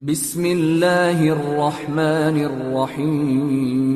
بسم الله الرحمن الرحيم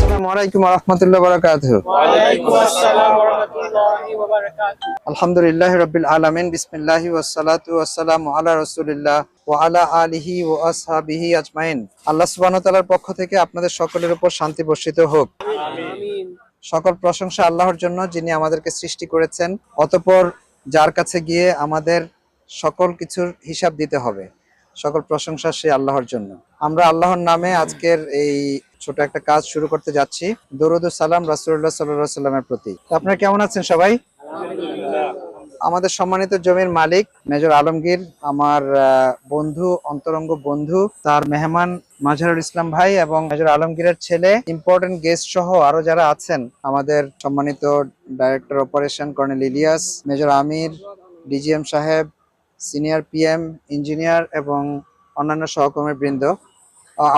আসসালামু আলাইকুম ওয়া রাহমাতুল্লাহি ওয়া বারাকাতুহু। ওয়ালাইকুম আসসালাম ওয়া রাহমাতুল্লাহি ওয়া বারাকাতুহু। আলহামদুলিল্লাহি রাব্বিল আলামিন, বিসমিল্লাহি ওয়াস সালাতু ওয়াস সালামু আলা রাসূলিল্লাহ ওয়া আলা আলিহি ওয়া আসহাবিহি আজমাইন। আল্লাহ সুবহানাহু ওয়া তাআলার পক্ষ থেকে আপনাদের সকলের উপর শান্তি বর্ষিত হোক। আমিন। সকল প্রশংসা আল্লাহর জন্য, যিনি আমাদেরকে সৃষ্টি করেছেন, অতঃপর যার কাছে গিয়ে আমাদের সকল কিছুর হিসাব দিতে হবে। সকল প্রশংসা সেই আল্লাহর জন্য। আমরা আল্লাহর নামে আজকের এই ছোট একটা কাজ শুরু করতে যাচ্ছি। দরুদ ও সালাম রাসূলুল্লাহ সাল্লাল্লাহু আলাইহি ওয়াসাল্লামের প্রতি। তো আপনারা কেমন আছেন সবাই? আমাদের সম্মানিত জমির মালিক মেজর আলমগীর, আমার বন্ধু, অন্তরঙ্গ বন্ধু, তার মেহমান মাজহারুল ইসলাম ভাই এবং মেজর আলমগীরের ছেলে, ইম্পর্টেন্ট গেস্ট সহ আরো যারা আছেন, আমাদের সম্মানিত director operation colonel Ilyas, major Amir, DGM সাহেব, সিনিয়র পিএম, ইঞ্জিনিয়ার এবং অন্যান্য সহকর্মী বৃন্দ,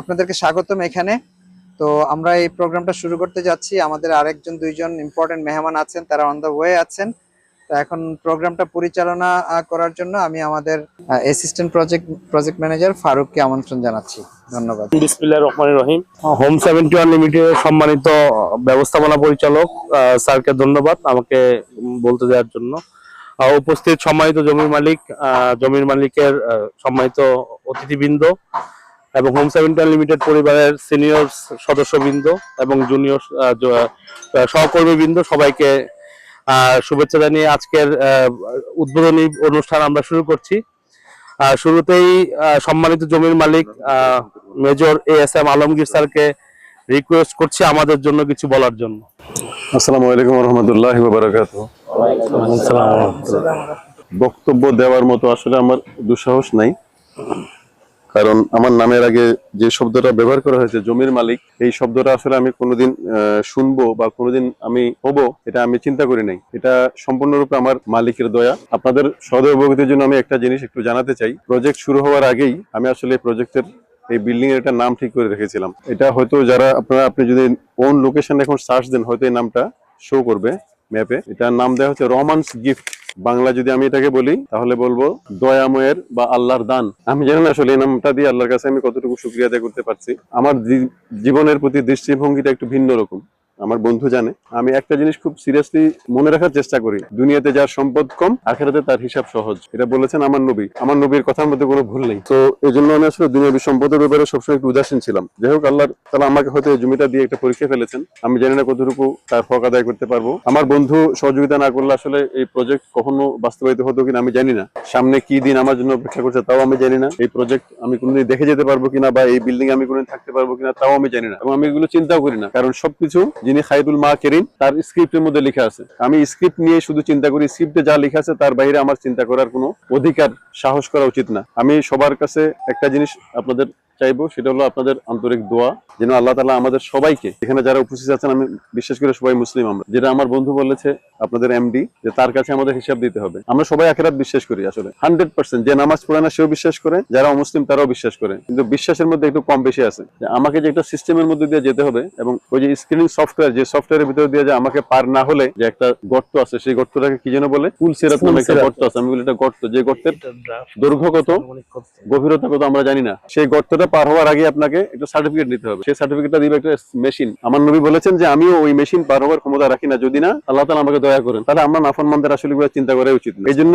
আপনাদেরকে স্বাগতম এখানে। তো আমরা এই প্রোগ্রামটা শুরু করতে যাচ্ছি। আমাদের আরেকজন দুইজন ইম্পর্টেন্ট মেহমান আছেন, তারা অন দ্য ওয়ে আছেন। তো এখন প্রোগ্রামটা পরিচালনা করার জন্য আমি আমাদের অ্যাসিস্ট্যান্ট প্রজেক্ট ম্যানেজার ফারুককে আমন্ত্রণ জানাচ্ছি। ধন্যবাদ। বিসমিল্লাহির রহমানির রহিম। হোম 71 লিমিটেডের সম্মানিত ব্যবস্থাপনা পরিচালক স্যারকে ধন্যবাদ আমাকে বলতে দেওয়ার জন্য। উপস্থিত সম্মানিত জমির মালিকের সম্মানিত অতিথিবৃন্দ এবং হোম 71 লিমিটেড পরিবারের সিনিয়র সদস্যবৃন্দ এবং জুনিয়র সহকর্মীবৃন্দ, সবাইকে শুভেচ্ছা জানিয়ে আজকের উদ্বোধনী অনুষ্ঠান আমরা শুরু করছি। শুরুতেই সম্মানিত জমির মালিক মেজর এএসএম আলমগীর স্যারকে রিকোয়েস্ট করছি আমাদের জন্য কিছু বলার জন্য। আসসালামু আলাইকুম ওয়া রাহমাতুল্লাহি ওয়া বারাকাতুহু। বক্তব্য দেওয়ার মতো আসলে আমার দুঃসাহস নাই, কারণ আমার নামের আগে যে শব্দটা ব্যবহার করা হয়েছে জমির মালিক, এই শব্দটা আসলে আমি কোনোদিন শুনবো বা কোনোদিন আমি হব এটা আমি চিন্তা করি নাই। এটা সম্পূর্ণরূপে আমার মালিকের দয়া। আপনাদের সদয় অবগতির জন্য আমি একটা জিনিস একটু জানাতে চাই। প্রজেক্ট শুরু হওয়ার আগেই আমি আসলে প্রজেক্টের এই বিল্ডিং এর একটা নাম ঠিক করে রেখেছিলাম। এটা হয়তো যারা আপনি যদি কোন লোকেশন এখন সার্চ দেন হয়তো এই নামটা শো করবে ম্যাপে। এটার নাম দেওয়া হচ্ছে রহমানস গিফট। বাংলা যদি আমি এটাকে বলি তাহলে বলবো দয়াময়ের বা আল্লাহর দান। আমি জানি না আসলে এই নামটা দিয়ে আল্লাহর কাছে আমি কতটুকু শুকরিয়া আদায় করতে পারছি। আমার জীবনের প্রতি দৃষ্টিভঙ্গিটা একটু ভিন্ন রকম। আমার বন্ধু জানে আমি একটা জিনিস খুব সিরিয়াসলি মনে রাখার চেষ্টা করি, দুনিয়াতে যার সম্পদ কম আখিরাতে তার হিসাব সহজ। এটা বলেছেন আমার নবী। আমার নবীর কথার মধ্যে কোনো ভুল নেই। তো এই জন্য আমি আসলে দুনিয়াবী সম্পদের ব্যাপারে সবসময় একটু উদাসীন ছিলাম। যাই হোক, আল্লাহ তাআলা আমাকে হয়তো এই জমিটা দিয়ে একটা পরীক্ষা ফেলেছেন। আমি জানি না কতটুকু তার হক আদায় করতে পারবো। আমার বন্ধু সহযোগিতা না করলে আসলে এই প্রজেক্ট কখনো বাস্তবায়িত হতো কিনা আমি জানি না। সামনে কি দিন আমার জন্য অপেক্ষা করছে তাও আমি জানি না। এই প্রজেক্ট আমি কোনোদিন দেখে যেতে পারবো কিনা বা এই বিল্ডিং আমি কোনোদিন থাকতে পারবো কিনা তাও আমি জানি না, এবং আমি এগুলো চিন্তাও করি না, কারণ সবকিছু যিনি খায়রুল মাকিরিন তার স্ক্রিপ্টের মধ্যে লেখা আছে। আমি স্ক্রিপ্ট নিয়ে শুধু চিন্তা করি, স্ক্রিপ্টে যা লেখা আছে তার বাইরে আমার চিন্তা করার কোনো অধিকার, সাহস করা উচিত না। আমি সবার কাছে একটা জিনিস আপনাদের চাইবো, সেটা হলো আপনাদের আন্তরিক দোয়া, যেন আল্লাহ তাআলা আমাদের সবাইকে, এখানে যারা উপস্থিত আছেন আমি বিশেষ করে সবাই মুসলিম, আমরা যেটা আমার বন্ধু বলেছে আপনাদের এমডি, যে তার কাছে আমাদের হিসাব দিতে হবে। আমরা সবাই আখিরাত বিশ্বাস করি আসলে 100%। যে নামাজ পড়ে না সেও বিশ্বাস করে, যারা অমুসলিম তারাও বিশ্বাস করে, কিন্তু বিশ্বাসের মধ্যে একটু কম বেশি আছে। যে আমাকে যে একটা সিস্টেমের মধ্যে দিয়ে যেতে হবে, এবং ওই যে স্ক্রিনিং সফটওয়্যার, যে সফটওয়্যারের ভিতরে দিয়ে যে আমাকে পার না হলে যে একটা গর্ত আছে, সেই গর্তটাকে কি যেন বলে, পুল সিরাত নামে একটা গর্ত আছে। আমি বলি এটা গর্ত, যে গর্তের দৈর্ঘ্য কত গভীরতা কত আমরা জানি না। সেই গর্তটা পার হওয়ার আগে আপনাকে একটা সার্টিফিকেট নিতে হবে। সেই সার্টিফিকেটটা দিবে একটা মেশিন। আমার নবী বলেছেন যে আমিও ওই মেশিন পার হওয়ার ক্ষমতা রাখি না, যদি না আল্লাহ তাআলা আমাকে দয়া করেন। তাহলে আমরা নাফরমানদের আসলে চিন্তা করা উচিত না। এই জন্য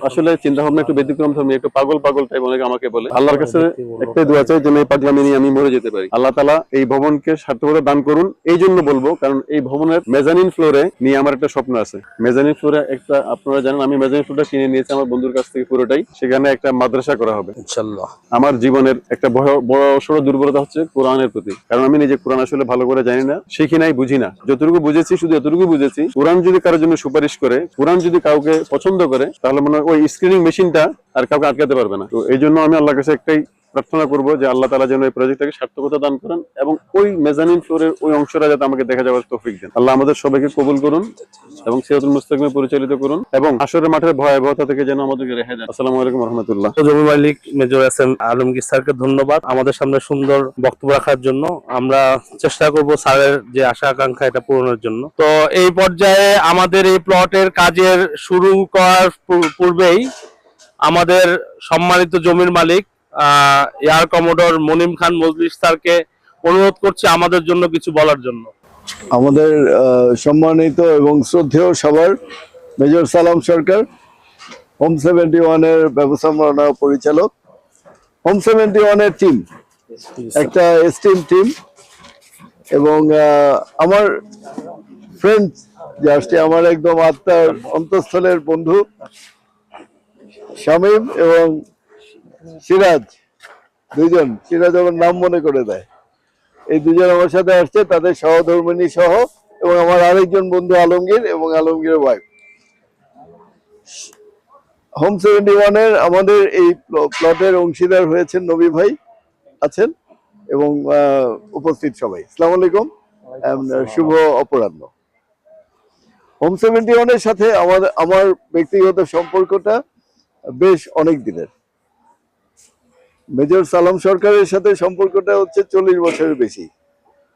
আসলে চিন্তা ভাবনা একটু ব্যতিক্রম ধর্মী, একটু পাগল পাগল টাইপ অনেকে আমাকে বলে। আল্লাহর কাছে একটাই দোয়া চাই যেন এই পাগলামি নিয়ে আমি মরে যেতে পারি। আল্লাহ তাআলা এই ভবনকে সার্থকতা দান করুন। এই জন্য বলবো কারণ এই ভবনের মেজানিন ফ্লোরে নিয়ে আমার একটা স্বপ্ন আছে। মেজানিন ফ্লোরে একটা, আপনারা জানেন আমি মেজানিন ফ্লোরটা কিনে নিয়েছি আমার বন্ধুর কাছ থেকে পুরোটাই। সেখানে একটা মাদ্রাসা করা হবে ইনশাআল্লাহ। আমার জীবনের একটা ভয়াবহ বড় সড় দুর্বলতা হচ্ছে কোরআনের প্রতি। কারণ আমি নিজে কোরআন আসলে ভালো করে জানি না, শিখি নাই, বুঝি না। যতটুকু বুঝেছি শুধু এতটুকু বুঝেছি, কোরআন যদি কারোর জন্য সুপারিশ করে, কোরআন যদি কাউকে পছন্দ করে, তাহলে মনে হয় ওই স্ক্রিনিং মেশিনটা আর কাউকে আটকাতে পারবে না। তো এই জন্য আমি আল্লাহর কাছে একটাই প্রার্থনা করবো যে আল্লাহ তাআলা যেন এই প্রজেক্টটাকে সার্থকতা দান করেন এবং ওই মেজানিন ফ্লোরের ওই অংশটা যাতে আমাকে দেখা যাওয়ার তৌফিক দেন। আল্লাহ আমাদের সবাইকে কবুল করুন এবং সিরাতুল মুস্তাকিমে পরিচালিত করুন এবং হাশরের মাঠের ভয়াবহতা থেকে যেন আমাদেরকে রেহাই দেন। আসসালামু আলাইকুম ওয়া রাহমাতুল্লাহ। জমি মালিক মেজর এসএম আলমগীর স্যারকে ধন্যবাদ আমাদের সামনে সুন্দর বক্তব্য রাখার জন্য। আমরা চেষ্টা করব স্যারের যে আশা আকাঙ্ক্ষা এটা পূরণের জন্য। তো এই পর্যায়ে আমাদের এই প্লটের কাজের শুরু করার পূর্বেই আমাদের সম্মানিত জমির মালিক এয়ার কমোডর মনিম খান মজলিস স্যারকে অনুরোধ করছি আমাদের জন্য কিছু বলার জন্য। আমাদের সম্মানিত এবং শ্রদ্ধেয় সবার মেজর সালাম সরকার, হোম 71 এর ব্যবস্থাপনা পরিচালক, হোম 71 এর টিম একটা এস্টিম টিম এবং আমার ফ্রেন্ড যে আসছে, আমার একদম আত্মার অন্তঃস্থলের বন্ধু শামীম এবং সিরাজ, দুইজন, সিরাজ আমার নাম মনে করে দেয়, এই দুজন আমার সাথে আসছে, তাদের সহধর্মিণী সহ, এবং আমার আরেকজন বন্ধু আলমগীর এবং আলমগীরের ওয়াইফ। হোম 71 এর আমাদের এই প্লটের অংশীদার হয়েছেন নবী ভাই আছেন এবং উপস্থিত সবাই, আসসালামু আলাইকুম, শুভ অপরাহ্ন। হোম 71 এর সাথে আমার ব্যক্তিগত সম্পর্কটা বেশ অনেক দিনের। মেজর সালাম সরকারের সাথে সম্পর্কটা হচ্ছে 40 বছরের বেশি,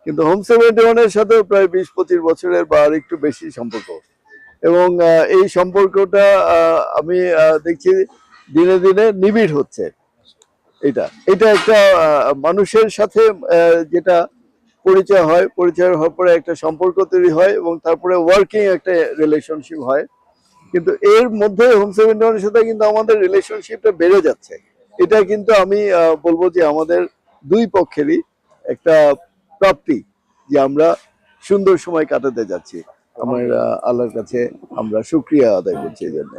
কিন্তু হোম 71 এর সাথেও প্রায় 20-25 বছরের বা আর একটু বেশি সম্পর্ক। এবং এই সম্পর্কটা আমি দেখছি দিনে দিনে নিবিড় হচ্ছে। এটা একটা মানুষের সাথে যেটা পরিচয় হয়, পরিচয় হওয়ার পরে একটা সম্পর্ক তৈরি হয় এবং তারপরে ওয়ার্কিং একটা রিলেশনশিপ হয়। কিন্তু এর মধ্যে হোম 71 এর সাথে কিন্তু আমাদের রিলেশনশিপটা বেড়ে যাচ্ছে। এটা কিন্তু আমি বলবো যে আমাদের দুই পক্ষেরই একটা প্রাপ্তি, যে আমরা সুন্দর সময় কাটাতে যাচ্ছি। আমার আল্লাহর কাছে আমরা শুকরিয়া আদায় করছি এই জন্য।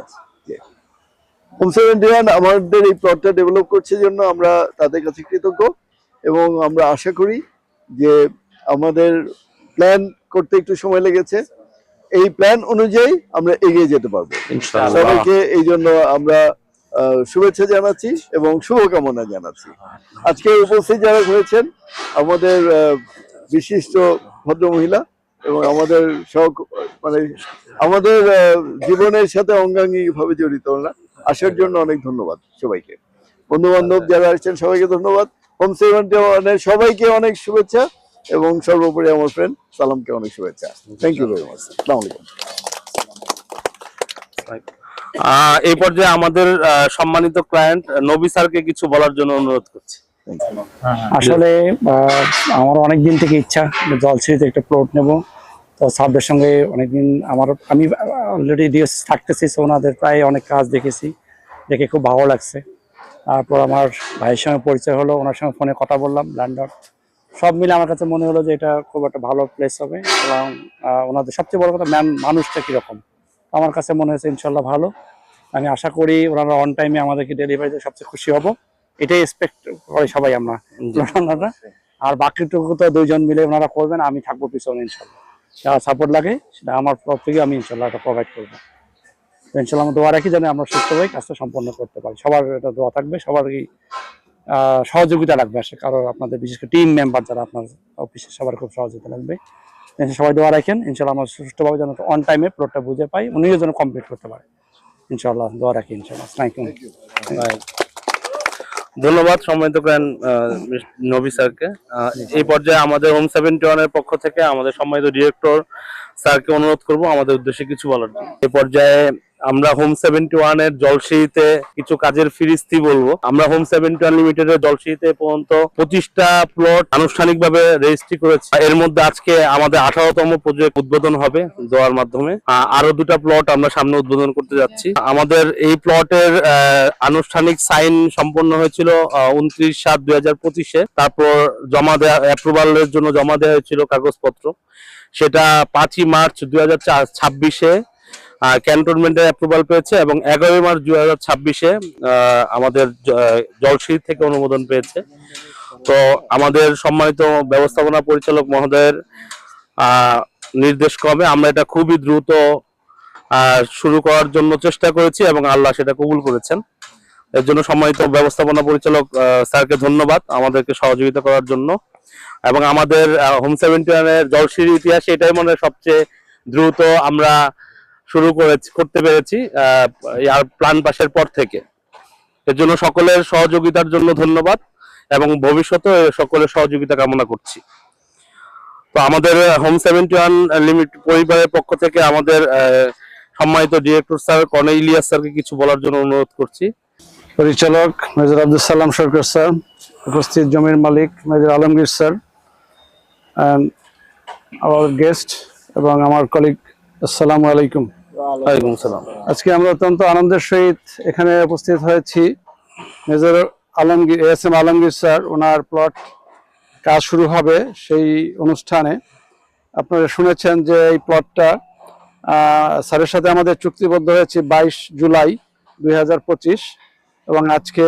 হোম 71 আমাদের এই প্লটটা ডেভেলপ করছে জন্য আমরা তাদের কাছে কৃতজ্ঞ এবং আমরা আশা করি যে আমাদের প্ল্যান করতে একটু সময় লেগেছে, এই প্ল্যান অনুযায়ী আমরা এগিয়ে যেতে পারবো ইনশাআল্লাহ। সবাইকে এই জন্য আমরা শুভেচ্ছা জানাচ্ছি এবং শুভকামনা জানাচ্ছি। আজকে উপস্থিত যারা হয়েছেন আমাদের বিশিষ্ট ভদ্রমহিলা এবং আমাদের মানে আমাদের জীবনের সাথে অঙ্গাঙ্গিক ভাবে জড়িত না, আসার জন্য অনেক ধন্যবাদ সবাইকে। বন্ধু বান্ধব যারা আসছেন সবাইকে ধন্যবাদ। হোম 71 এর সবাইকে অনেক শুভেচ্ছা এবং সর্বোপরি আমার ফ্রেন্ড সালামকে অনেক শুভেচ্ছা। Thank you very much. আসসালামু আলাইকুম। এই পর্যায়ে আমাদের সম্মানিত ক্লায়েন্ট নবী স্যারকে কিছু বলার জন্য অনুরোধ করছি। আসলে আমার অনেক দিন থেকে ইচ্ছা জলছিরিতে একটা প্লট নেব। তো স্যারদের সঙ্গে অনেকদিন আমি অলরেডি থাকতেছি, ওনাদের প্রায় অনেক কাজ দেখে খুব ভালো লাগছে। তারপর আমার ভাইয়ের সঙ্গে পরিচয় হলো, ওনার সঙ্গে ফোনে কথা বললাম লন্ডন, সব মিলে আমার কাছে মনে হলো যে এটা খুব একটা ভালো প্লেস হবে এবং ওনাদের সবচেয়ে বড় কথা মানুষটা কীরকম, আমার কাছে মনে হয়েছে ইনশাল্লাহ ভালো। আমি আশা করি ওনারা অন টাইমে আমাদেরকে ডেলিভারিতে সবচেয়ে খুশি হব, এটাই এক্সপেক্ট করে সবাই আমরা। আর বাকিটুকু তো দুইজন মিলে ওনারা করবেন, আমি থাকবো পিছনে ইনশাল্লাহ। যা সাপোর্ট লাগে সেটা আমার তরফ থেকে আমি ইনশাল্লাহ এটা প্রোভাইড করবো। ইনশাল্লাহ আমরা দোয়া রাখি যেন আমরা সুস্থভাবে কাজটা সম্পন্ন করতে পারি। সবার এটা দোয়া থাকবে, সবারই সহযোগিতা লাগবে। কারণ আপনাদের বিশেষ করে টিম মেম্বার যারা আপনার অফিসে সবার খুব সহযোগিতা লাগবে। সবাই দোয়া রাখেন ইনশাল্লাহ আমরা সুষ্ঠুভাবে যেন অন টাইমে প্লটটা বুঝে পাই, উনিও যেন কমপ্লিট করতে পারে ইনশাল্লাহ। দোয়া রাখি ইনশাল্লাহ। ধন্যবাদ সম্মানিত নবী স্যারকে। এই পর্যায়ে আমাদের হোম 71 এর পক্ষ থেকে আমাদের সম্মানিত ডিরেক্টর স্যারকে অনুরোধ করব আমাদের উদ্দেশ্যে কিছু বলার জন্য। এই পর্যায়ে আমরা হোম 71 এর জলসিঁড়িতে কিছু কাজের ফিরিস্তি বলবো। আমরা হোম 71 লিমিটেডের জলসিঁড়িতে পর্যন্ত 25টা প্লট আনুষ্ঠানিকভাবে রেজিস্ট্রি করেছি। এর মধ্যে আজকে আমাদের 18তম প্রজেক্ট উদ্বোধন হবে দোয়ার মাধ্যমে। আরো 2টা প্লট আমরা সামনে উদ্বোধন করতে যাচ্ছি। আমাদের এই প্লটের আনুষ্ঠানিক সাইন সম্পন্ন হয়েছিল 29/7/2025-এ। তারপর জমা দেওয়া অ্যাপ্রুভালের জন্য জমা দেওয়া হয়েছিল কাগজপত্র, সেটা 5ই মার্চ 2026-এ ক্যান্টনমেন্টের অ্যাপ্রুভাল পেয়েছে এবং 11ই মার্চ 2026-এ আমাদের জলসিঁড়ি থেকে অনুমোদন পেয়েছে। তো আমাদের সম্মানিত ব্যবস্থাপনা পরিচালক মহোদয়ের নির্দেশ ক্রমে আমরা এটা খুবই দ্রুত শুরু করার জন্য চেষ্টা করেছি এবং আল্লাহ সেটা কবুল করেছেন। এর জন্য সম্মানিত ব্যবস্থাপনা পরিচালক স্যারকে ধন্যবাদ আমাদেরকে সহযোগিতা করার জন্য। এবং আমাদের হোম 71 এর জলসিঁড়ির ইতিহাসে এটাই মনে হয় সবচেয়ে দ্রুত আমরা করতে পেরেছি আর প্ল্যান পাসের পর থেকে। এর জন্য সকলের সহযোগিতার জন্য ধন্যবাদ এবং ভবিষ্যতে সকলের সহযোগিতা কামনা করছি। তো আমাদের হোম 71 লিমিটেড পরিবারের পক্ষ থেকে আমাদের সম্মানিত ডিরেক্টর স্যার কর্নেল ইলিয়াস স্যারকে কিছু বলার জন্য অনুরোধ করছি। পরিচালক মেজর আব্দুল সালাম সরকার স্যার, উপস্থিত জমির মালিক মেজর আলমগীর স্যার, আমার গেস্ট এবং আমার কলিগ, আসসালামু আলাইকুম। ওয়ালাইকুম আসসালাম। আজকে আমরা অত্যন্ত আনন্দের সহিত এখানে উপস্থিত হয়েছি। Major Alamgir S M. Alamgir sir, ওনার প্লট কাজ শুরু হবে সেই অনুষ্ঠানে। আপনারা শুনেছেন যে এই প্লটটা স্যারের সাথে আমাদের চুক্তিবদ্ধ হয়েছে 22 জুলাই 2025 এবং আজকে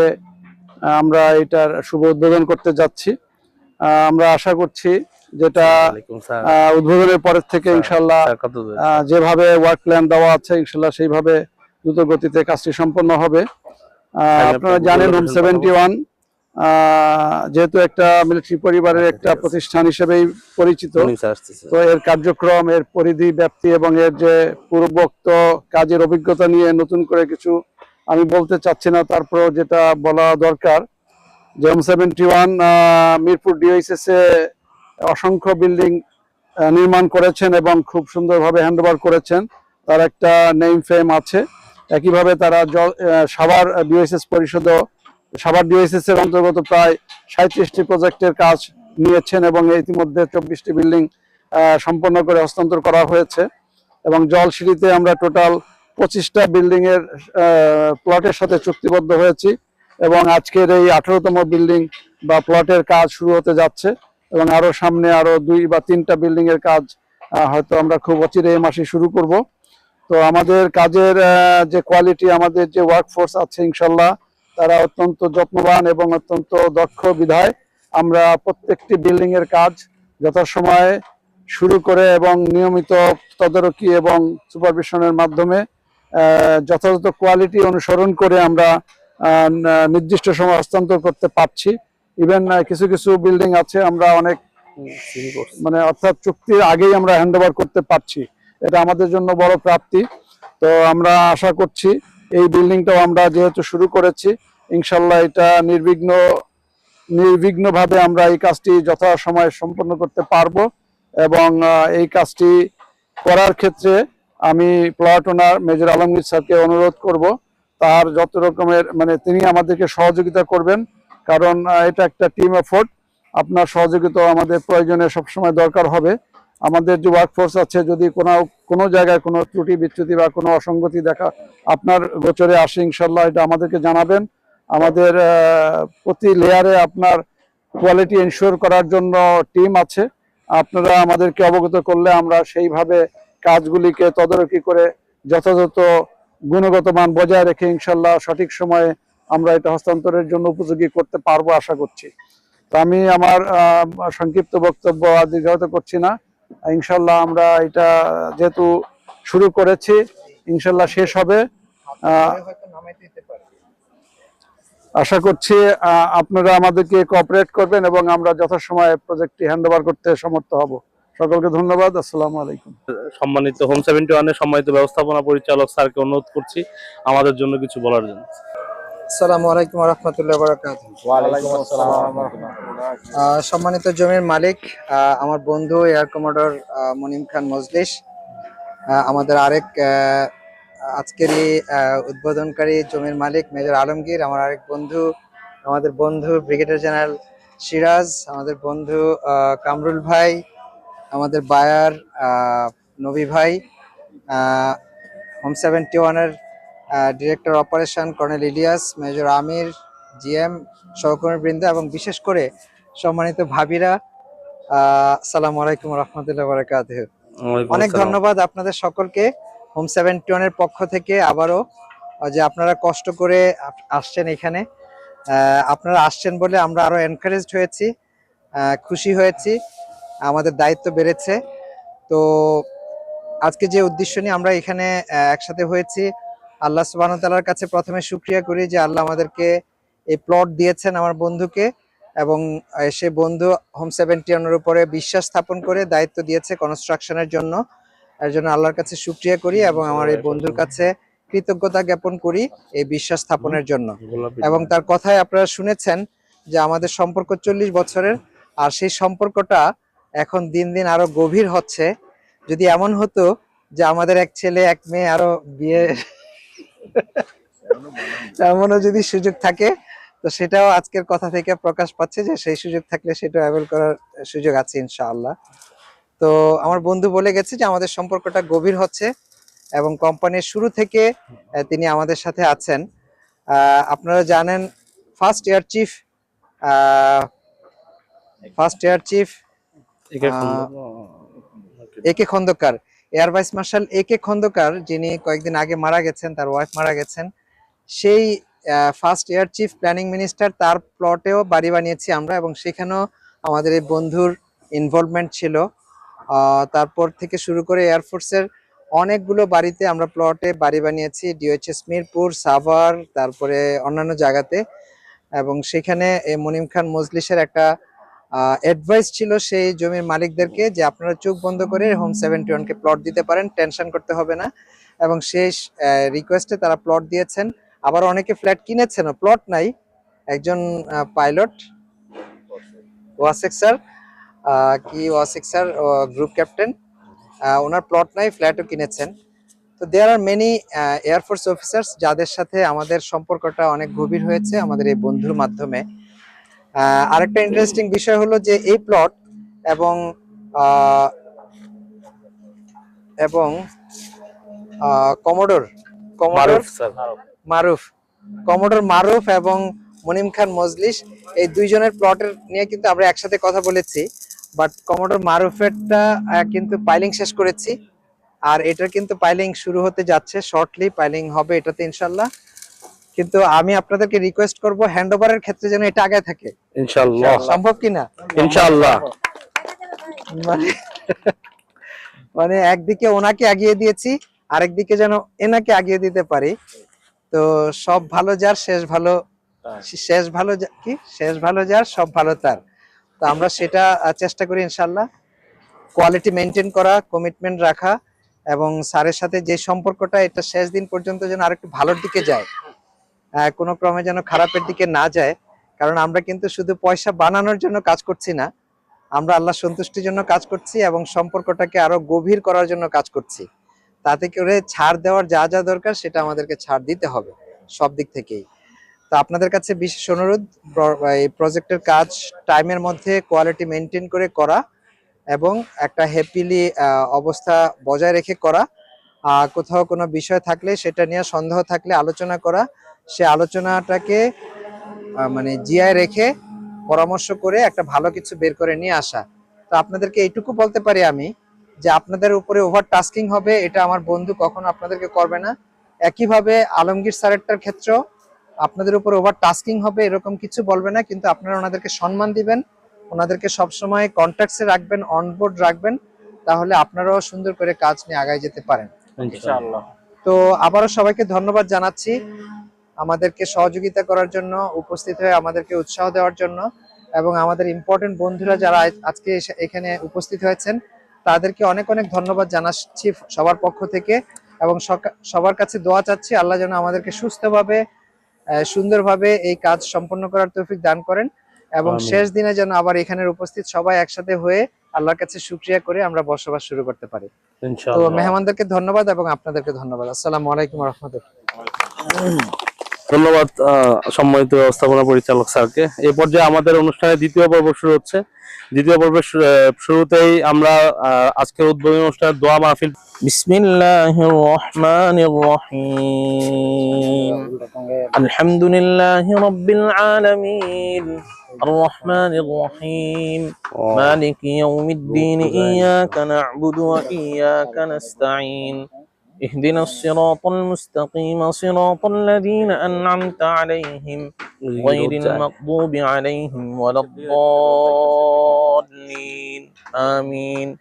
আমরা এটার শুভ উদ্বোধন করতে যাচ্ছি। আমরা আশা করছি যেটা উদ্বোধনের পরের থেকে ইনশাল্লাহ যেভাবে ওয়ার্ক প্ল্যান দেওয়া আছে ইনশাল্লাহ সেইভাবে দ্রুত গতিতে কাজটি সম্পন্ন হবে। আপনারা জানেন হোম 71 যেহেতু একটা মিলিটারি পরিবারের একটা প্রতিষ্ঠান হিসেবেই পরিচিত, তো এর কার্যক্রম, এর পরিধি, ব্যাপ্তি এবং এর যে পূর্বোক্ত কাজের অভিজ্ঞতা নিয়ে নতুন করে কিছু আমি বলতে চাচ্ছি না। তারপরেও যেটা বলা দরকার যে হোম 71 মিরপুর ডিওএইচএস এ অসংখ্য বিল্ডিং নির্মাণ করেছেন এবং খুব সুন্দরভাবে হ্যান্ডওভার করেছেন, তার একটা নেম ফেম আছে। একইভাবে তারা সাভার ডিওএইচএস পরিষদও সাভার ডিওএইচএস এর অন্তর্গত প্রায় 37টি প্রজেক্টের কাজ নিয়েছেন এবং ইতিমধ্যে 24টি বিল্ডিং সম্পন্ন করে হস্তান্তর করা হয়েছে এবং জলসিঁড়িতে আমরা টোটাল 25টা বিল্ডিং এর প্লটের সাথে চুক্তিবদ্ধ হয়েছি এবং আজকের এই 18তম বিল্ডিং বা প্লটের কাজ শুরু হতে যাচ্ছে এবং আরো সামনে আরো 2 বা 3টা বিল্ডিং এর কাজ হয়তো আমরা খুব অচিরে এই মাসে শুরু করব। তো আমাদের কাজের যে কোয়ালিটি, আমাদের যে ওয়ার্কফোর্স আছে ইনশাল্লাহ তারা অত্যন্ত যত্নবান এবং অত্যন্ত দক্ষ বিধায় আমরা প্রত্যেকটি বিল্ডিং এর কাজ যথাসময়ে শুরু করে এবং নিয়মিত তদারকি এবং সুপারভিশনের মাধ্যমে যথাযথ কোয়ালিটি অনুসরণ করে আমরা নির্দিষ্ট সময় হস্তান্তর করতে পারছি। ইভেন কিছু কিছু বিল্ডিং আছে আমরা অনেক অর্থাৎ চুক্তির আগেই আমরা হ্যান্ডওভার করতে পারছি, এটা আমাদের জন্য বড় প্রাপ্তি। তো আমরা আশা করছি এই বিল্ডিংটাও আমরা যেহেতু শুরু করেছি ইনশাল্লাহ এটা নির্বিঘ্নভাবে আমরা এই কাজটি যথাসময়ে সম্পন্ন করতে পারবো এবং এই কাজটি করার ক্ষেত্রে আমি প্লট ওনার মেজর আলমগীর স্যারকে অনুরোধ করব তার যত রকমের তিনি আমাদেরকে সহযোগিতা করবেন, কারণ এটা একটা টিম এফোর্ট। আপনার সহযোগিতা আমাদের প্রয়োজনে সবসময় দরকার হবে। আমাদের যে ওয়ার্কফোর্স আছে যদি কোনো জায়গায় কোনো ত্রুটি বিচ্যুতি বা কোনো অসঙ্গতি দেখা আপনার গোচরে আসে ইনশাল্লাহ এটা আমাদেরকে জানাবেন। আমাদের প্রতি লেয়ারে আপনার কোয়ালিটি এনশিওর করার জন্য টিম আছে, আপনারা আমাদেরকে অবগত করলে আমরা সেইভাবে কাজগুলিকে তদারকি করে যথাযথ গুণগত মান বজায় রেখে ইনশাল্লাহ সঠিক সময়ে আমরা এটা হস্তান্তরের জন্য উপযোগী করতে পারবো আশা করছি। তো আমি আমার সংক্ষিপ্ত বক্তব্য আর দীর্ঘায়িত করছি না। ইনশাল্লাহ আমরা এটা যেহেতু শুরু করেছি ইনশাল্লাহ শেষ হবে, আশা করছি আপনারা আমাদেরকে কোঅপারেট করবেন এবং আমরা যথাসময়ে প্রজেক্টটি হ্যান্ডওভার করতে সমর্থ হব। সকলকে ধন্যবাদ। আসসালামু আলাইকুম। সম্মানিত হোম 71 এর সম্মানিত ব্যবস্থাপনা পরিচালক স্যারকে অনুরোধ করছি আমাদের জন্য কিছু বলার জন্য। আসসালামু আলাইকুম ওয়া রাহমাতুল্লাহি ওয়া বারাকাতুহু। ওয়া আলাইকুম আসসালাম। সম্মানিত জমির মালিক, আমার বন্ধু এয়ার কমোডর মনিম খান মজলিস, আমাদের আরেক আজকেরই উদ্বোধনকারী জমির মালিক মেজর আলমগীর, আমার আরেক বন্ধু, আমাদের বন্ধু ব্রিগেডিয়ার জেনারেল সিরাজ, আমাদের বন্ধু কামরুল ভাই, আমাদের বায়ার নবী ভাই, হোম 71 এর director operation colonel Ilyas, major Amir, GM, সহকর্মীবৃন্দ এবং বিশেষ করে সম্মানিত ভাবিরা, আসসালামু আলাইকুম ওয়া রাহমাতুল্লাহি ওয়া বারাকাতুহু। অনেক ধন্যবাদ আপনাদের সকলকে হোম 71 এর পক্ষ থেকে আবারও যে আপনারা কষ্ট করে আসছেন এখানে। আপনারা আসছেন বলে আমরা আরো এনকারেজড হয়েছি, খুশি হয়েছি, আমাদের দায়িত্ব বেড়েছে। তো আজকে যে উদ্দেশ্য নিয়ে আমরা এখানে একসাথে হয়েছি, আল্লাহ সুবহানাহু ওয়া তাআলার কাছে প্রথমে শুকরিয়া করি যে আল্লাহ আমাদেরকে এই প্লট দিয়েছেন আমার বন্ধুকে, এবং সে বন্ধু হোম 71 এর উপরে বিশ্বাস স্থাপন করে দায়িত্ব দিয়েছে কনস্ট্রাকশনের জন্য। এর জন্য আল্লাহর কাছে শুকরিয়া করি এবং আমার এই বন্ধুর কাছে কৃতজ্ঞতা জ্ঞাপন করি এই বিশ্বাস স্থাপনের জন্য। এবং তার কথায় আপনারা শুনেছেন যে আমাদের সম্পর্ক 40 বছরের, আর সেই সম্পর্কটা এখন দিন দিন আরো গভীর হচ্ছে। যদি এমন হতো যে আমাদের এক ছেলে এক মেয়ে আরো বিয়ে এমনও যদি সুযোগ থাকে, তো সেটাও আজকের কথা থেকে প্রকাশ পাচ্ছে যে সেই সুযোগ থাকলে সেটা অ্যাভেল করার সুযোগ আছে ইনশাআল্লাহ। তো আমার বন্ধু বলে গেছে যে আমাদের সম্পর্কটা গভীর হচ্ছে এবং কোম্পানির শুরু থেকে তিনি আমাদের সাথে আছেন। আপনারা জানেন ফার্স্ট এয়ার চিফ একে খন্দকার, এয়ার ভাইস মার্শাল একে খন্দকার, যিনি কয়েকদিন আগে মারা গেছেন, তার ওয়াইফ মারা গেছেন, সেই first air chief planning minister, তার প্লটেও বাড়ি বানিয়েছি আমরা, এবং সেখানেও আমাদের এই বন্ধুর ইনভলভমেন্ট ছিল। তারপর থেকে শুরু করে এয়ারফোর্সের অনেকগুলো বাড়িতে আমরা প্লটে বাড়ি বানিয়েছি, ডিওএইচএস মিরপুর, সাভার, তারপরে অন্যান্য জায়গাতে। এবং সেখানে মনিম খান মজলিসের একটা অ্যাডভাইস ছিল সেই জমির মালিকদেরকে যে আপনারা চোখ বন্ধ করে হোম 71 কে প্লট দিতে পারেন, টেনশন করতে হবে না। এবং শেষ রিকোয়েস্টে তারা প্লট দিয়েছেন। আবার অনেকে ফ্ল্যাট কিনেছেন, প্লট নাই। একজন pilot Wasiq sir, Wasiq sir group captain, ওনার প্লট নাই, ফ্ল্যাটও কিনেছেন। তো there are many air force officers যাদের সাথে আমাদের সম্পর্কটা অনেক গভীর হয়েছে আমাদের এই বন্ধুর মাধ্যমে। আরেকটা ইন্টারেস্টিং বিষয় হলো যে এই প্লট এবং কমোডোর মারুফ এবং মনিম খান মজলিস, এই দুইজনের প্লটের নিয়ে কিন্তু আমরা একসাথে কথা বলেছি। বাট কমোডোর মারুফেরটা কিন্তু পাইলিং শেষ করেছি, আর এটার কিন্তু পাইলিং শুরু হতে যাচ্ছে, শর্টলি পাইলিং হবে এটাতে ইনশাল্লাহ। কিন্তু আমি আপনাদেরকে রিকোয়েস্ট করব হ্যান্ডওভারের ক্ষেত্রে যেন এটা আগে থাকে ইনশাআল্লাহ। সম্ভব কিনা? ইনশাআল্লাহ। মানে একদিকে ওনাকে আগিয়ে দিয়েছি, আরেকদিকে যেন এনাকে আগিয়ে দিতে পারি। তো সব ভালো যার শেষ ভালো, শেষ ভালো যার সব ভালো তার। তো আমরা সেটা চেষ্টা করি ইনশাআল্লাহ, কোয়ালিটি মেনটেন করা, কমিটমেন্ট রাখা, এবং স্যারের সাথে যে সম্পর্কটা এটা শেষ দিন পর্যন্ত যেন আরেকটু ভালোর দিকে যায়, কোনো ক্রমে যেন খারাপের দিকে না যায়। কারণ আমরা কিন্তু শুধু পয়সা বানানোর জন্য কাজ করছি না, আমরা আল্লাহ সন্তুষ্টির জন্য কাজ করছি এবং সম্পর্কটাকে আরো গভীর করার জন্য কাজ করছি। তাতে করে ছাড় দেওয়ার যা যা দরকার সেটা আমাদেরকে ছাড় দিতে হবে সব দিক থেকেই। তো আপনাদের কাছে বিশেষ অনুরোধ, এই প্রজেক্টের কাজ টাইমের মধ্যে কোয়ালিটি মেনটেন করে করা এবং একটা হ্যাপিলি অবস্থা বজায় রেখে করা। কোথাও কোনো বিষয় থাকলে সেটা নিয়ে সন্দেহ থাকলে আলোচনা করা, সে আলোচনাটাকে মানে জিয়ায় রেখে পরামর্শ করে একটা ভালো কিছু বের করে নিয়ে আসা। তো আপনাদেরকে এইটুকু বলতে পারি আমি যে আপনাদের উপরে ওভার টাস্কিং হবে এটা আমার বন্ধু কখনো আপনাদেরকে করবে না। একইভাবে আলমগীর স্যারেরটার ক্ষেত্রেও আপনাদের উপর ওভার টাস্কিং হবে এরকম কিছু বলবে না, কিন্তু আপনারা ওনাদেরকে সম্মান দিবেন, ওনাদেরকে সবসময় কন্ট্যাক্টসে রাখবেন, অনবোর্ড রাখবেন, তাহলে আপনারাও সুন্দর করে কাজ নিয়ে আগায় যেতে পারেন ইনশাআল্লাহ। তো আবারও সবাইকে ধন্যবাদ জানাচ্ছি আমাদেরকে সহযোগিতা করার জন্য, উপস্থিত হয়ে আমাদেরকে উৎসাহ দেওয়ার জন্য, এবং আমাদের ইম্পর্টেন্ট বন্ধুরা যারা আজকে এখানে উপস্থিত হয়েছেন তাদেরকে অনেক অনেক ধন্যবাদ জানাচ্ছি সবার পক্ষ থেকে, এবং সবার কাছে দোয়া চাচ্ছি আল্লাহ যেন আমাদেরকে সুস্থভাবে সুন্দরভাবে এই কাজ সম্পন্ন করার তৌফিক দান করেন, এবং শেষ দিনে যেন আবার এখানে উপস্থিত সবাই একসাথে হয়ে আল্লাহর কাছে শুকরিয়া করে আমরা বসবাস শুরু করতে পারি। তো ইনশাআল্লাহ। মেহমানদেরকে ধন্যবাদ এবং আপনাদেরকে ধন্যবাদ। আসসালামু আলাইকুম ওয়া রাহমাতুল্লাহ। ধন্যবাদ সম্মানিত ব্যবস্থাপনা পরিচালক স্যারকে। এই পর্যায়ে আমাদের অনুষ্ঠানের দ্বিতীয় পর্ব শুরু হচ্ছে। দ্বিতীয় পর্বের শুরুতেই আমরা আজকের উদ্বোধনী অনুষ্ঠানের দোয়া মাহফিল। বিসমিল্লাহির রহমানির রহিম। আলহামদুলিল্লাহি রাব্বিল আলামিন। আর-রহমানির রহিম। মালিকি ইয়াউমিদ্দিন। ইয়াকা না'বুদু ওয়া ইয়াকা নাস্তাঈন। اهدنا الصراط المستقيم صراط الذين أنعمت عليهم غير المغضوب عليهم ولا الضالين آمين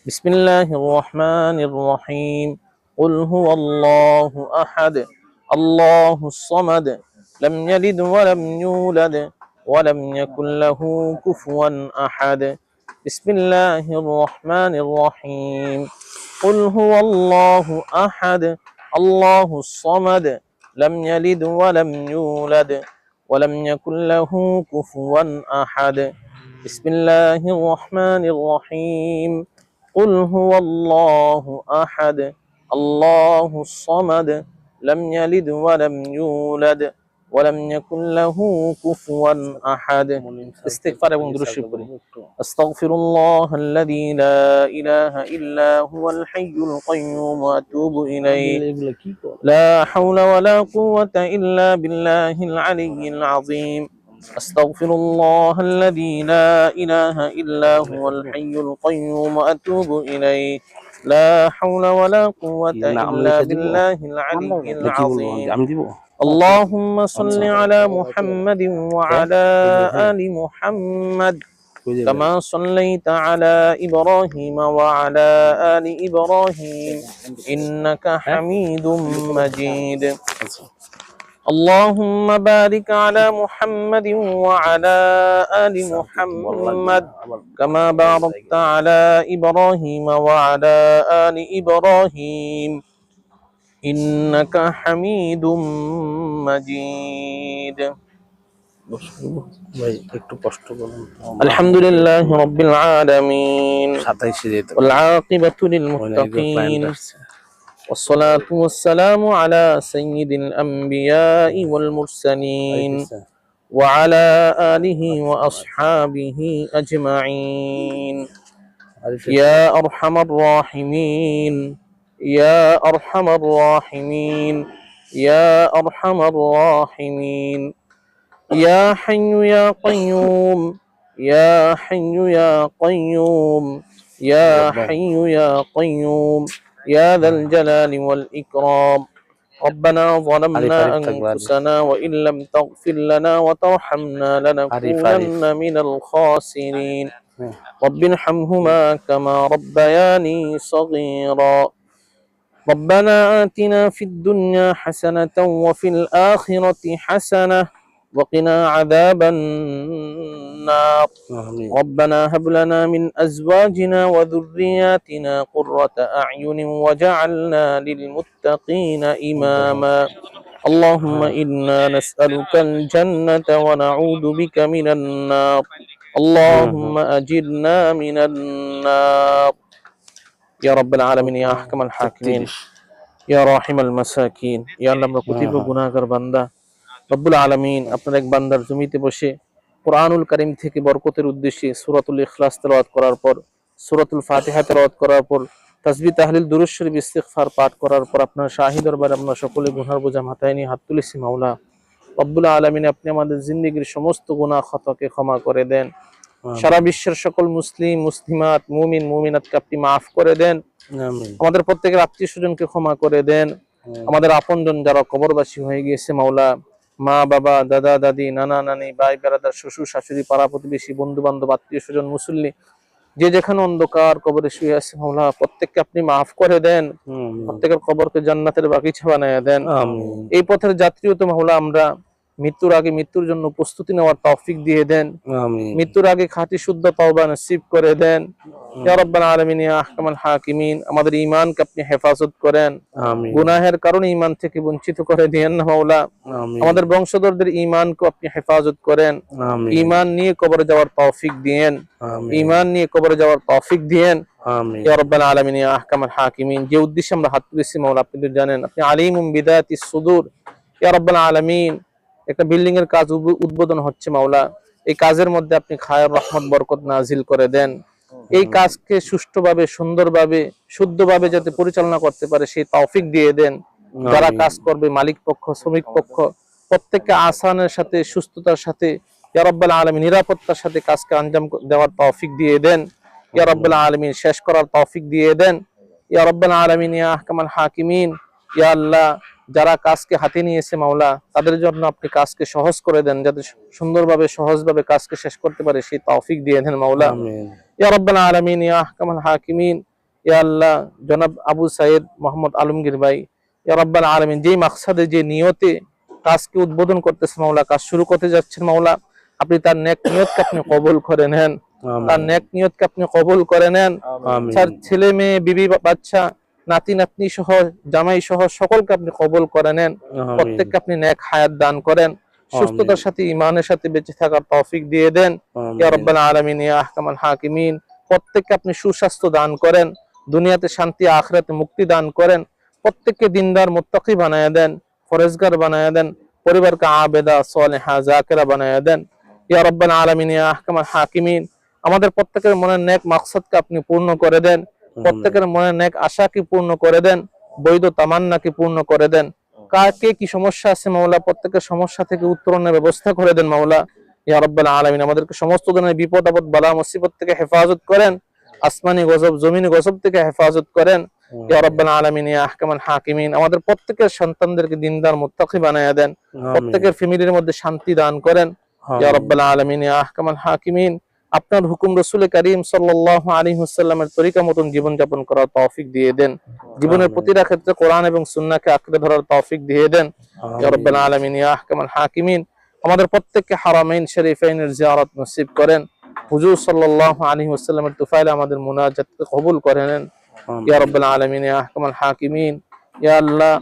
بسم الله الرحمن الرحيم قل هو الله أحد الله الصمد لم يلد ولم يولد ولم يكن له كفوا أحد بسم الله الرحمن الرحيم قل هو الله أحد الله الصمد لم يلد ولم يولد ولم يكن له كفوا أحد بسم الله الرحمن الرحيم قل هو الله أحد الله الصمد لم يلد ولم يولد ولم يكن له كفوا أحد استغفار এবং দুরূদ শরীফ পড়ি أستغفر الله الذي لا إله إلا هو الحي القيوم وأتوب إليه لا حول ولا قوة إلا بالله العلي العظيم أستغفر الله الذي لا إله إلا هو الحي القيوم وأتوب إليه لا حول ولا قوة إلا بالله العلي العظيم اللهم صل على محمد وعلى آل محمد كما صليت على إبراهيم وعلى آل إبراهيم إنك حميد مجيد اللهم بارك على محمد وعلى آل محمد كما باركت على إبراهيم وعلى آل إبراهيم إنك حميد مجيد الحمد لله رب العالمين والعاقبة للمتقين والصلاة والسلام على سيد الأنبياء والمرسلين وعلى آله وأصحابه أجمعين يا أرحم الراحمين يا أرحم الراحمين يا أرحم الراحمين يا حي يا قيوم يا حي يا قيوم يا حي يا قيوم يا ذا الجلال والإكرام ربنا ظلمنا أنفسنا وإن لم تغفر لنا وترحمنا لنكونن من الخاسرين رب ارحمهما كما ربياني صغيرا ربنا آتنا في الدنيا حسنة وفي الآخرة حسنة وقنا عذاب النار ربنا هب لنا من أزواجنا وذرياتنا قرة أعين وجعلنا للمتقين إماما اللهم إنا نسألك الجنة ونعوذ بك من النار اللهم أجرنا من النار يا رب العالمين يا أحكم الحاكمين يا راحم المساكين يا الله আমরা কুতিব গুনাহগার বান্দা রব্বুল আলামিন আপনার এক বান্দার জমিতে বসে কুরআনুল কারীম থেকে বরকতের উদ্দেশ্যে সূরাতুল ইখলাস তেলাওয়াত করার পর সূরাতুল ফাতিহা তেলাওয়াত করার পর তাসবিহ তাহলিল দুরূদ শরীফ ইস্তিগফার পাঠ করার পর আপনার শাহী দরবারে আমরা সকলে গুনাহর বোঝা মাথায় নিয়ে হাত তুলেছি মাওলা রব্বুল আলামিন আপনি আমাদের জিন্দেগীর সমস্ত গুনাহ খাতাকে ক্ষমা করে দেন সারা বিশ্বের সকল মুসলিম মুসলিমাত মুমিন মুমিনাতকে আপনি মাফ করে দেন আমাদের প্রত্যেকের আত্মীয়-স্বজনকে ক্ষমা করে দেন আমাদের আপনজন যারা কবরবাসী হয়ে গিয়েছে মাওলা মা বাবা দাদা দাদি নানা নানি ভাই বেরাদার শ্বশুর শাশুড়ি পাড়া প্রতিবেশী বন্ধু বান্ধব আত্মীয়-স্বজন মুসল্লি যে যেখানে অন্ধকার কবরে শুয়ে আছে মাওলা প্রত্যেককে আপনি মাফ করে দেন প্রত্যেকের কবরকে জান্নাতের বাগিচা বানায়া দেন এই পথের যাত্রীও তো মাওলা আমরা মৃত্যুর আগে মৃত্যুর জন্য প্রস্তুতি নেওয়ার তৌফিক দিয়ে দেন মৃত্যুর আগে খাঁটি শুদ্ধ তওবা নসিব করে দেন ইয়া রাব্বাল আলামিন ইয়া আহকামুল হাকিমিন আমাদের ঈমানকে আপনি হেফাজত করেন গুনাহের কারণে ঈমান থেকে বঞ্চিত করে দেন না মাওলা আমাদের বংশধরদের ঈমানকে আপনি হেফাজত করেন ঈমান নিয়ে কবরে যাওয়ার তৌফিক দেন ঈমান নিয়ে কবরে যাওয়ার তৌফিক দেন ইয়া রাব্বাল আলামিন ইয়া আহকামুল হাকিমিন যে উদ্দেশ্যে আমরা হাত তুলেছি মাওলা আপনি তো জানেন আপনি আলিমুম বিদাতিস সুদূর ইয়া রাব্বাল আলামিন একটা বিল্ডিং এর কাজ উদ্বোধন হচ্ছে মাওলা এই কাজের মধ্যে আপনি খায়ের রহমত বরকত নাজিল করে দেন এই কাজকে সুষ্ঠুভাবে সুন্দরভাবে শুদ্ধভাবে যাতে পরিচালনা করতে পারে সেই তৌফিক দিয়ে দেন যারা কাজ করবে মালিক পক্ষ শ্রমিক পক্ষ প্রত্যেককে আসানের সাথে সুস্থতার সাথে ইয়া রাব্বাল আলামিন নিরাপত্তার সাথে কাজকে আঞ্জাম দেওয়ার তৌফিক দিয়ে দেন ইয়া রাব্বাল আলামিন শেষ করার তৌফিক দিয়ে দেন ইয়া রাব্বাল আলামিন ইয়া আহকামাল হাকিমিন। ইয়া আল্লাহ, যারা কাজকে হাতে নিয়েছে মাওলা, তাদের জন্য আপনি কাজকে সহজ করে দেন, যাতে সুন্দরভাবে সহজভাবে কাজকে শেষ করতে পারে সেই তৌফিক দিয়ে দেন মাওলা। ইয়া রাব্বাল আলামিন ইয়া আহকামাল হাকিমিন। ইয়া আল্লাহ, জনাব আবু সাইদ মোহাম্মদ আলমগীর ভাই, ইয়া রাব্বাল আলামিন, যেই মাকসাদে যে নিয়তে কাজকে উদ্বোধন করতেছে মাওলা, কাজ শুরু করতে যাচ্ছেন মাওলা, আপনি তার নেক নিয়তকে আপনি কবুল করে নেন, তার নেক নিয়তকে আপনি কবুল করে নেন। তার ছেলে মেয়ে, বিবি বাচ্চা, নাতি নাতনি সহ, জামাই সহ সকলকে আপনি কবুল করে নেন। প্রত্যেককে আপনি নেক হায়াত দান করেন, সুস্থতার সাথে ঈমানের সাথে বেঁচে থাকার তৌফিক দিয়ে দেন। ইয়া রাব্বাল আলামিন ইয়া আহকামাল হাকিমিন। প্রত্যেককে আপনি সুস্বাস্থ্য দান করেন, দুনিয়াতে শান্তি, আখিরাতে মুক্তি দান করেন। প্রত্যেককে দিনদার মুত্তাকি বানায়া দেন, ফরেজগার বানায়া দেন, পরিবারকে আবেদা সালেহা যাকিরা বানায়া দেন। ইয়া রাব্বাল আলামিন ইয়া আহকামাল হাকিমিন। আমাদের প্রত্যেকের মনের নেক মাকসাদকে আপনি পূর্ণ করে দেন, প্রত্যেকের মনের নেক আশাকে পূর্ণ করে দেন, বৈধ তামান্নাকে পূর্ণ করে দেন। কাকে কি সমস্যা আছে মাওলা, প্রত্যেকের সমস্যা থেকে উত্তরণের ব্যবস্থা করে দেন মাওলা। ইয়া রাব্বাল আলামিন, আমাদেরকে সমস্ত ধরনের বিপদ আপদ, বালা মুসিবত থেকে হেফাজত করেন, আসমানি গজব, জমিনি গজব থেকে হেফাজত করেন। ইয়া রাব্বাল আলামিন ইয়া আহকামাল হাকিমিন। আমাদের প্রত্যেকের সন্তানদেরকে দিনদার মুত্তাকি বানায়া দেন, প্রত্যেকের ফ্যামিলির মধ্যে শান্তি দান করেন। ইয়া রাব্বাল আলামিন ইয়া আহকামাল হাকিমিন। আপনার হুকুম রাসূল করিম সাল্লাল্লাহু আলাইহি ওয়াসাল্লামের তরিকা মতন জীবন যাপন করার তৌফিক দিয়ে দেন, জীবনের প্রতিটা ক্ষেত্রে কোরআন এবং সুন্নাহকে আঁকড়ে ধরার তৌফিক দিয়ে দেন। ইয়া রাব্বাল আলামিন ইয়া আহকামাল হাকিমিন। আমাদের প্রত্যেককে হারামাইন শরীফাইনের জিয়ারত নসিব করেন, হুজুর সাল্লাল্লাহু আলাইহি ওয়াসাল্লামের তুফাইলে আমাদের মুনাজাতকে কবুল করে নেন। ইয়া রাব্বাল আলামিন ইয়া আহকামাল হাকিমিন। ইয়া আল্লাহ,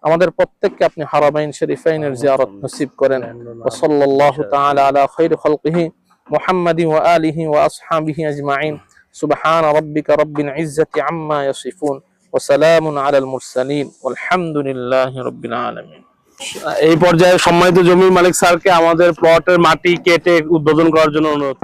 আমাদের প্রত্যেককে আপনি হারামাইন শরীফাইনের জিয়ারত নসিব করেন। ওয়া সাল্লাল্লাহু তাআলা আলা খায়রি খালকিহি মুহাম্মাদি ওয়া আলিহি ওয়া আসহাবিহি আজমাইন। সুবহান রাব্বিকা রাব্বিল ইজ্জাতি আম্মা ইয়াসিফুন ওয়া সালামুন আলাল মুরসালিন ওয়ালহামদুলিল্লাহি রাব্বিল আলামিন। এই পর্যায়ে সম্মানিত জমির মালিক স্যারকে আমাদের প্লটের মাটি কেটে উদ্বোধন করার জন্য অনুরোধ।